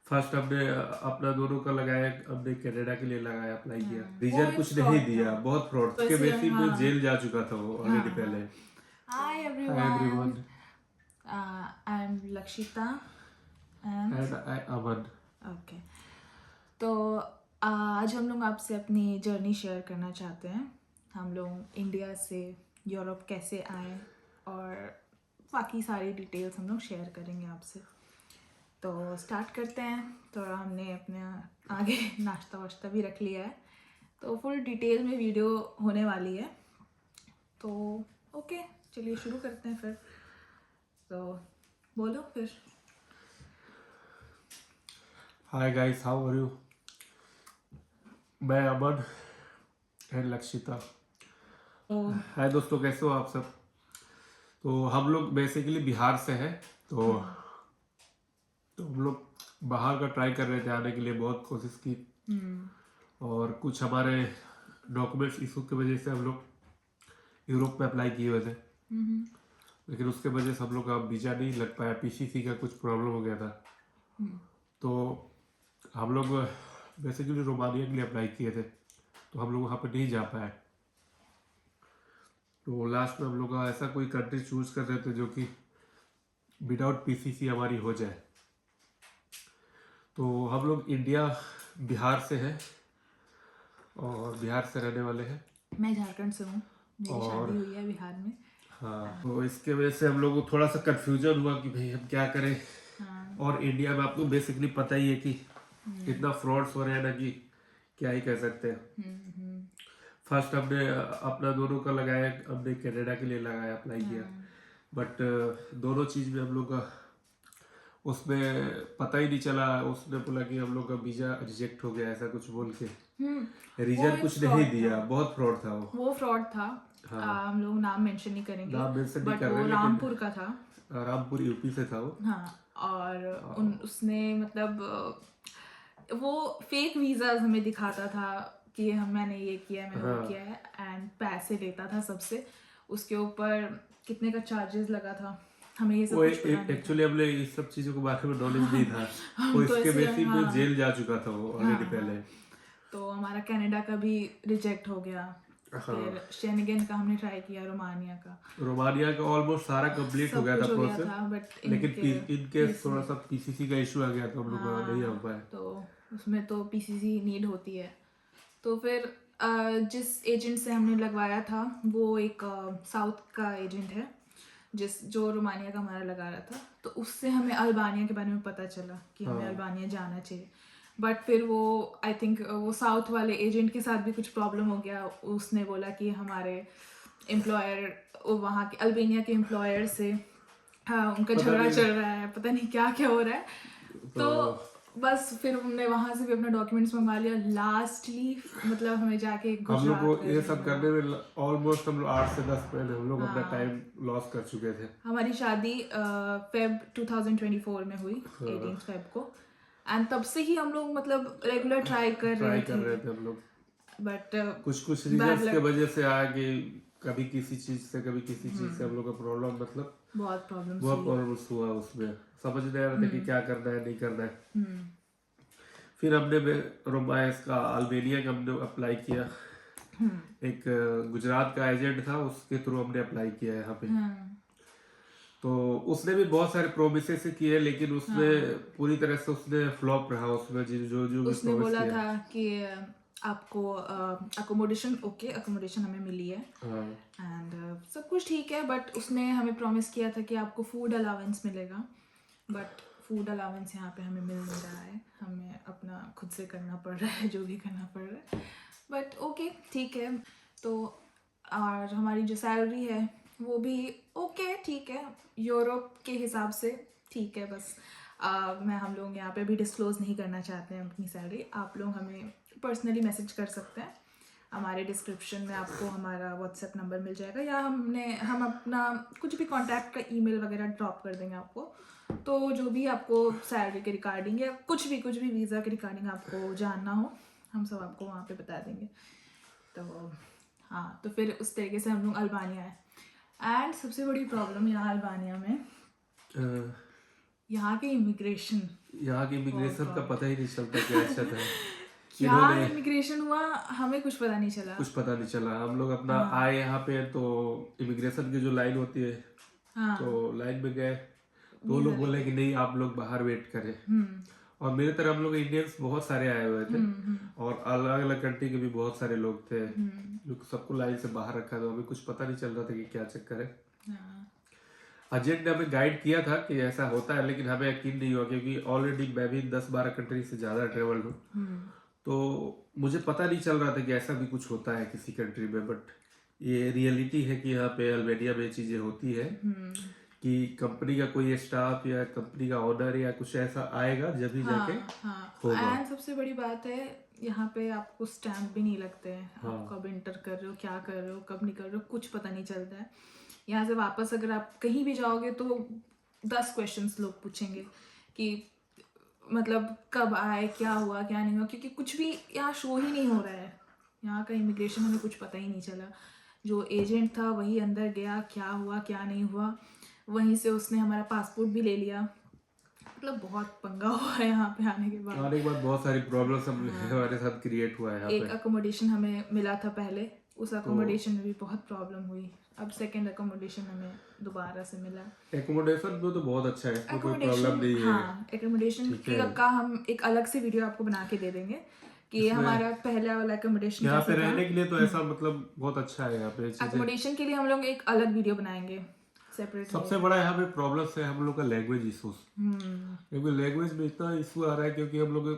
First हमने अपना दोनों का लगाया, हमने कनाडा के लिए लगाया, अप्लाई किया, वो रीजन एक कुछ नहीं फ्रॉड था दिया, बहुत फ्रॉड, उसके वैसे। बेसिस पे हाँ जेल जा चुका था वो ऑलरेडी हाँ पहले। हाँ। Hi hi everyone, everyone I am Lakshita and and I Aman. Okay. तो आज हम लोग आपसे अपनी जर्नी शेयर करना चाहते हैं। हम लोग इंडिया से यूरोप कैसे आए और बाकी सारी डिटेल्स हम लोग शेयर करेंगे आपसे। तो स्टार्ट करते हैं। तो हमने अपने आगे नाश्ता वाश्ता भी रख लिया है, तो फुल डिटेल में वीडियो होने वाली है। तो ओके, चलिए शुरू करते हैं फिर। तो बोलो फिर। Hi guys, how are you? मैं अमन एंड लक्षिता। तो हाय दोस्तों, कैसे हो आप सब? तो हम लोग बेसिकली बिहार से हैं। तो हम लोग बाहर का ट्राई कर रहे थे आने के लिए, बहुत कोशिश की, और कुछ हमारे डॉक्यूमेंट्स इशू की वजह से हम लोग यूरोप में अप्लाई किए हुए थे, लेकिन उसके वजह से हम लोग का वीज़ा नहीं लग पाया, पीसीसी का कुछ प्रॉब्लम हो गया था। तो हम लोग बेसिकली रोमानिया के लिए अप्लाई किए थे, तो हम लोग वहाँ पर नहीं जा पाए। तो लास्ट में हम लोग का ऐसा कोई कंट्री चूज कर रहे थे जो कि विदाउट पीसीसी हमारी हो जाए। तो हम लोग इंडिया बिहार से हैं और बिहार से रहने वाले हैं। मैं झारखंड से हूँ, मेरी और शादी हुई है बिहार में। हाँ, तो इसके वजह से हम लोग को थोड़ा सा कंफ्यूजन हुआ कि भाई हम क्या करें। हाँ। और इंडिया में आपको बेसिकली पता ही है कि इतना फ्रॉड्स हो रहे हैं ना, कि क्या ही कह सकते हैं। फर्स्ट हमने अपना दोनों का लगाया, हमने कनाडा के लिए लगाया, अप्लाई किया, बट दोनों चीज़ में हम लोग का उसमें पता ही नहीं चला। उसने बोला कि हम लोग का वीज़ा रिजेक्ट हो गया, ऐसा कुछ बोल के, वो रीजन एक कुछ नहीं फ्रॉड दिया, था। बहुत फ्रॉड था वो फ्रॉड था। हाँ, हम लोग नाम मेंशन नहीं करेंगे, नाम मेंशन नहीं बट कर वो रहे, लेकिन रामपुर का था। रामपुर यूपी से था वो। हाँ, और उसने मतलब वो फेक वीज़ाज हमें दिखाता था कि मैंने ये किया, मैंने वो किया है, एंड पैसे लेता था सबसे। उसके ऊपर कितने का चार्जेस लगा था, हमें ये सब वो कुछ पता नहीं था। एक्चुअली हमने इस सब चीज़ों के बारे में नॉलेज नहीं था, वो हम तो इसके ऐसे बेसिस पे हाँ जेल जा चुका था वो हाँ ऑलरेडी हाँ। पहले। तो हमारा कनाडा का भी रिजेक्ट हो गया। फिर हाँ, शेनगन का हमने ट्राई किया, रोमानिया का रोमानिया का ऑलमोस्ट सारा कंप्लीट हो सब गया था कुछ हो गया प्रोसेस, था, बट लेकिन इनके केस थोड़ा में सा पीसीसी का इशू आ गया तो हम लोग का नहीं हो पाया। तो उसमें तो पीसीसी नीड होती है। तो फिर जिस एजेंट से हमने लगवाया था वो एक साउथ का एजेंट है, जो रोमानिया का हमारा लगा रहा था। तो उससे हमें अल्बानिया के बारे में पता चला कि हमें अल्बानिया जाना चाहिए। बट फिर वो आई थिंक वो साउथ वाले एजेंट के साथ भी कुछ प्रॉब्लम हो गया। उसने बोला कि हमारे एम्प्लॉयर, वहाँ के अल्बानिया के एम्प्लॉयर से हाँ उनका पता झगड़ा नहीं। चल रहा है, पता नहीं क्या क्या हो रहा है। तो तो बस फिर हमने वहाँ से भी अपना डॉक्यूमेंट्स मंगवा लिया। लास्टली मतलब हमें जाके हम लोग को गुजरात ये भेजना सब पड़ा। करने में ऑलमोस्ट हम लोग 8 से 10 महीने हम लोग अपना टाइम लॉस कर चुके थे। हमारी शादी फेब 2024 में हुई, 18 फेब को। एंड तब से ही हम लोग मतलब रेगुलर ट्राई कर ट्राई रहे कर थे, रहे थे हम लोग, बट कुछ बैड रीजंस के लक, वजह से आया कि कभी किसी चीज से कभी किसी चीज से हम लोग का प्रॉब्लम, मतलब बहुत प्रॉब्लम्स बहुत हुई। प्रॉब्लम्स हुआ। उसमें समझ नहीं आ रहा था कि क्या करना है नहीं करना है। फिर हमने रोमांस का अल्बानिया का हमने अप्लाई किया। एक गुजरात का एजेंट था, उसके थ्रू हमने अप्लाई किया है यहाँ पे। तो उसने भी बहुत सारे प्रोमिसेस किए, लेकिन उसमें पूरी तरह से उसने फ्लॉप रहा। उसमें जो जो भी उसने प्रॉमिस बोला किया। था कि आपको अकोमोडेशन, ओके अकोमोडेशन हमें मिली है हाँ, एंड सब कुछ ठीक है, बट उसने हमें प्रॉमिस किया था कि आपको फूड अलाउंस मिलेगा। बट फूड अलाउंस यहाँ पे हमें मिल नहीं रहा है, हमें अपना खुद से करना पड़ रहा है जो भी करना पड़ रहा है। बट ओके ठीक है। तो और हमारी जो सैलरी है वो भी ओके ठीक है, यूरोप के हिसाब से ठीक है। बस मैं हम लोग यहाँ पे भी डिस्क्लोज़ नहीं करना चाहते हैं अपनी सैलरी। आप लोग हमें पर्सनली मैसेज कर सकते हैं, हमारे डिस्क्रिप्शन में आपको हमारा व्हाट्सएप नंबर मिल जाएगा, या हम अपना कुछ भी कॉन्टैक्ट का ईमेल वगैरह ड्रॉप कर देंगे आपको। तो जो भी आपको सैलरी के रिगार्डिंग या कुछ भी वीज़ा के रिगार्डिंग आपको जानना हो, हम सब आपको वहाँ पे बता देंगे। तो हाँ, तो फिर उस तरीके से हम लोग अल्बानिया है। एंड सबसे बड़ी प्रॉब्लम यहाँ अल्बानिया में यहाँ के इमिग्रेशन, यहाँ की इमिग्रेशन का God. पता ही नहीं चलता क्या अच्छा था। क्या इन्होंने इमिग्रेशन हुआ हमें कुछ पता नहीं चला। कुछ पता नहीं चला। हम लोग अपना हाँ आए यहाँ पे तो इमिग्रेशन की जो लाइन होती है हाँ तो लाइन में गए तो वो वीजा लोग बोले लेके। कि नहीं आप लोग बाहर वेट करें। हम्म और मेरे तरह हम लोग इंडियंस बहुत सारे आए हुए थे और अलग अलग कंट्री के भी बहुत सारे लोग थे जो सबको लाइन से बाहर रखा था। हमें कुछ पता नहीं चल रहा था कि क्या चक्कर है। हाँ एजेंट ने हमें गाइड किया था कि ऐसा होता है, लेकिन हमें यकीन नहीं हुआ क्योंकि ऑलरेडी मैं भी 10-12 कंट्री से ज़्यादा ट्रेवल हूँ। तो मुझे पता नहीं चल रहा था कि ऐसा भी कुछ होता है किसी कंट्री में। बट ये रियलिटी है कि यहाँ पे अल्बानिया में चीज़ें होती है कि कंपनी का कोई स्टाफ या कंपनी का ओनर या कुछ ऐसा आएगा जब भी जाके हाँ होगा। एंड सबसे बड़ी बात है यहाँ पे आपको स्टैम्प भी नहीं लगते हैं। आप कब इंटर कर रहे हो, क्या कर रहे हो, कब नहीं कर रहे हो, कुछ पता नहीं चलता है। यहाँ से वापस अगर आप कहीं भी जाओगे तो 10 क्वेश्चंस लोग पूछेंगे कि मतलब कब आए, क्या हुआ, क्या नहीं हुआ, क्योंकि कुछ भी यहाँ शो ही नहीं हो रहा है। यहाँ का इमिग्रेशन हमें कुछ पता ही नहीं चला। जो एजेंट था वही अंदर गया, क्या हुआ क्या नहीं हुआ, वहीं से उसने हमारा पासपोर्ट भी ले लिया। मतलब बहुत पंगा हुआ है यहाँ पे आने के बाद। आने के बाद बहुत सारी प्रॉब्लम्स हमारे साथ क्रिएट हुआ है यहाँ एक पे। अकोमोडेशन हमें मिला था पहले, उस अकोमोडेशन में भी बहुत प्रॉब्लम हुई। अब सेकंड अकोमोडेशन हमें दोबारा से मिला। एकोमोडेशन में तो बहुत अच्छा है, इसमें कोई प्रॉब्लम अकोमोडेशन, नहीं है। हाँ एकोमोडेशन का हम एक अलग से वीडियो आपको बना के दे देंगे कि हमारा पहला वाला अकोमोडेशन यहाँ पे कैसा था। रहने के लिए तो ऐसा मतलब बहुत अच्छा है यहाँ पे चीजें। अकोमोडेशन के लिए हम लोग एक अलग वीडियो बनाएंगे सेपरेट। सबसे बड़ा यहाँ पे प्रॉब्लम है हम लोग का लैंग्वेज इशूज। क्योंकि लैंग्वेज में इतना इशू आ रहा है क्योंकि हम लोग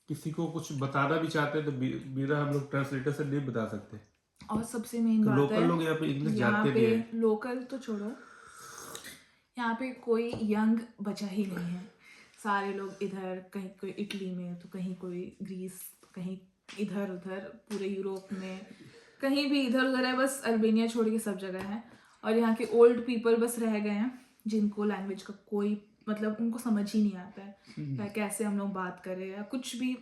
किसी को कुछ बताना भी चाहते हैं तो बिना हम लोग ट्रांसलेटर से नहीं बता सकते। और सबसे मेन तो बात लोकल है लोग यहाँ पे इंग्लिश यहाँ जानते पे नहीं है। लोकल तो छोड़ो, यहाँ पे कोई यंग बचा ही नहीं है। सारे लोग इधर, कहीं कोई इटली में तो कहीं कोई ग्रीस, कहीं इधर उधर पूरे यूरोप में कहीं भी इधर उधर है। बस अल्बानिया छोड़ के सब जगह है। और यहाँ के ओल्ड पीपल बस रह गए हैं जिनको लैंग्वेज का कोई मतलब उनको समझ ही नहीं आता है या कैसे हम लोग बात करें या कुछ भी,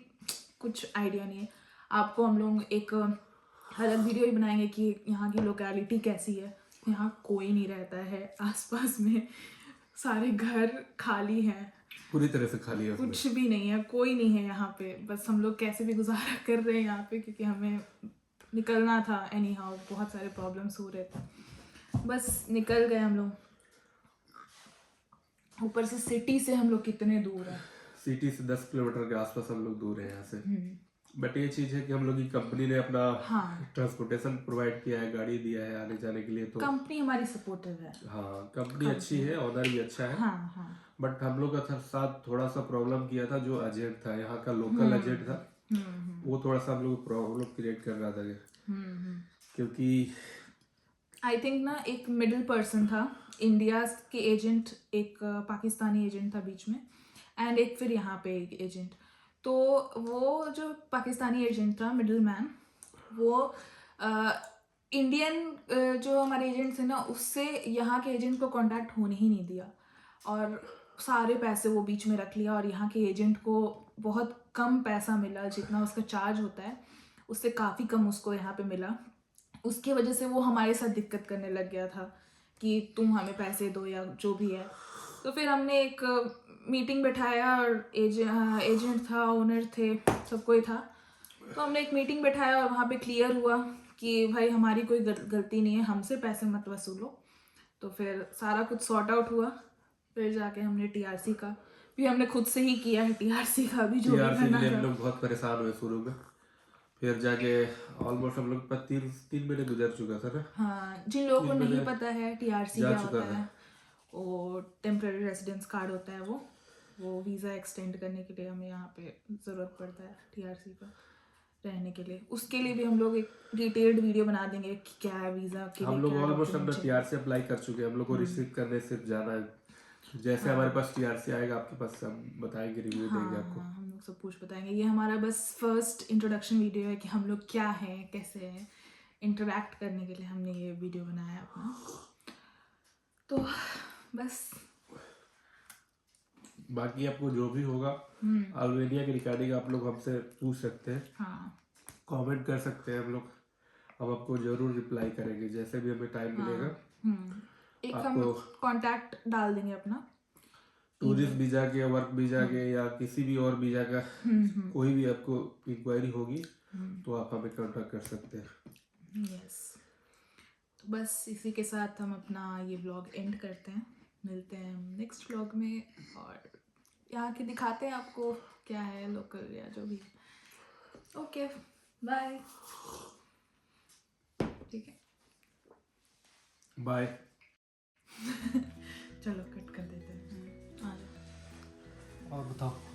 कुछ आइडिया नहीं है। आपको हम लोग एक अलग वीडियो ही बनाएंगे कि यहाँ की लोकेलिटी कैसी है। यहाँ कोई नहीं रहता है, आसपास में सारे घर खाली हैं, पूरी तरह से खाली है उसमें। कुछ भी नहीं है, कोई नहीं है यहाँ पे। बस हम लोग कैसे भी गुजारा कर रहे हैं यहाँ पे क्योंकि हमें निकलना था। एनी हाउ बहुत सारे प्रॉब्लम्स हो रहे थे, बस निकल गए हम लोग। ऊपर से सिटी से हम लोग कितने दूर हैं। सिटी से 10 किलोमीटर के आसपास हम लोग दूर है यहाँ से। बट ये चीज है कि हम लोग की कंपनी ने अपना ट्रांसपोर्टेशन प्रोवाइड किया है, गाड़ी दिया है आने जाने के लिए। तो कंपनी हमारी सपोर्टिव है। हाँ कंपनी अच्छी है, ऑनर भी अच्छा है। हाँ हाँ बट हम लोग का साथ थोड़ा सा प्रॉब्लम किया था जो एजेंट था यहाँ का, लोकल एजेंट था, वो थोड़ा सा हम लोग प्रॉब्लम क्रिएट कर रहा था क्योंकि आई थिंक ना एक मिडिल पर्सन था, इंडिया के एजेंट, एक पाकिस्तानी एजेंट था बीच में, एंड एक फिर यहाँ पे एक एजेंट। तो वो जो पाकिस्तानी एजेंट था मिडिल मैन, वो इंडियन जो हमारे एजेंट थे ना उससे यहाँ के एजेंट को कांटेक्ट होने ही नहीं दिया और सारे पैसे वो बीच में रख लिया। और यहाँ के एजेंट को बहुत कम पैसा मिला, जितना उसका चार्ज होता है उससे काफ़ी कम उसको यहाँ पे मिला। उसकी वजह से वो हमारे साथ दिक्कत करने लग गया था कि तुम हमें पैसे दो या जो भी है। तो फिर हमने एक मीटिंग बैठाया और एजेंट था, ओनर थे, सब कोई था। तो हमने एक मीटिंग बैठाया और वहाँ पे क्लियर हुआ कि भाई हमारी कोई गलती नहीं है, हमसे पैसे मत वसूलो। तो फिर सारा कुछ सॉर्ट आउट हुआ। फिर जाके हमने टीआरसी का भी हमने खुद से ही किया है, टीआरसी का भी जो भी टीआरसी के करना लिए हम था। लोग बहुत परेशान हुए शुरू में। फिर जाके ऑलमोस्ट हम लोग पर 3 महीने गुजर चुका था ना। हाँ, जिन लोगों को नहीं पता है टीआरसी जा क्या चुका होता था। है, वो टेम्पररी रेजिडेंस कार्ड होता है। वो वीज़ा एक्सटेंड करने के लिए हमें यहाँ पे ज़रूरत पड़ता है टीआरसी का रहने के लिए। उसके लिए भी हम लोग एक डिटेल्ड वीडियो बना देंगे कि क्या है वीज़ा के लिए, हम लोग क्या ऑलमोस्ट डॉक्यूमेंट अपना टीआरसी अप्लाई कर चुके हैं। हम लोग को रिसीव करने सिर्फ जाना है। जैसे हमारे पास टीआरसी आएगा आपके पास हम बताएंगे, रिव्यू देंगे आपको। हाँ, हम लोग सब कुछ बताएंगे। ये हमारा बस फर्स्ट इंट्रोडक्शन वीडियो है कि हम लोग क्या हैं, कैसे हैं, इंटरेक्ट करने के लिए हमने ये वीडियो बनाया अपना। तो बस बाकी आपको जो भी होगा अल्बानिया के रिगार्डिंग आप लोग हमसे पूछ सकते हैं, हाँ कमेंट कर सकते हैं। हम लोग अब आपको जरूर रिप्लाई करेंगे जैसे भी हमें टाइम मिलेगा। एक हम आपको कांटेक्ट डाल देंगे अपना, टूरिस्ट वीजा के, वर्क वीजा के या किसी भी और वीजा का कोई भी आपको इंक्वायरी होगी तो आप हमें कांटेक्ट कर सकते हैं। यस, तो बस इसी के साथ हम अपना ये व्लॉग एंड करते हैं। मिलते हैं नेक्स्ट व्लॉग में और यहाँ के दिखाते हैं आपको क्या है लोकल या जो भी। Okay, bye. ठीक है, बाय। चलो कट कर देते हैं। आ जाओ। और बताओ।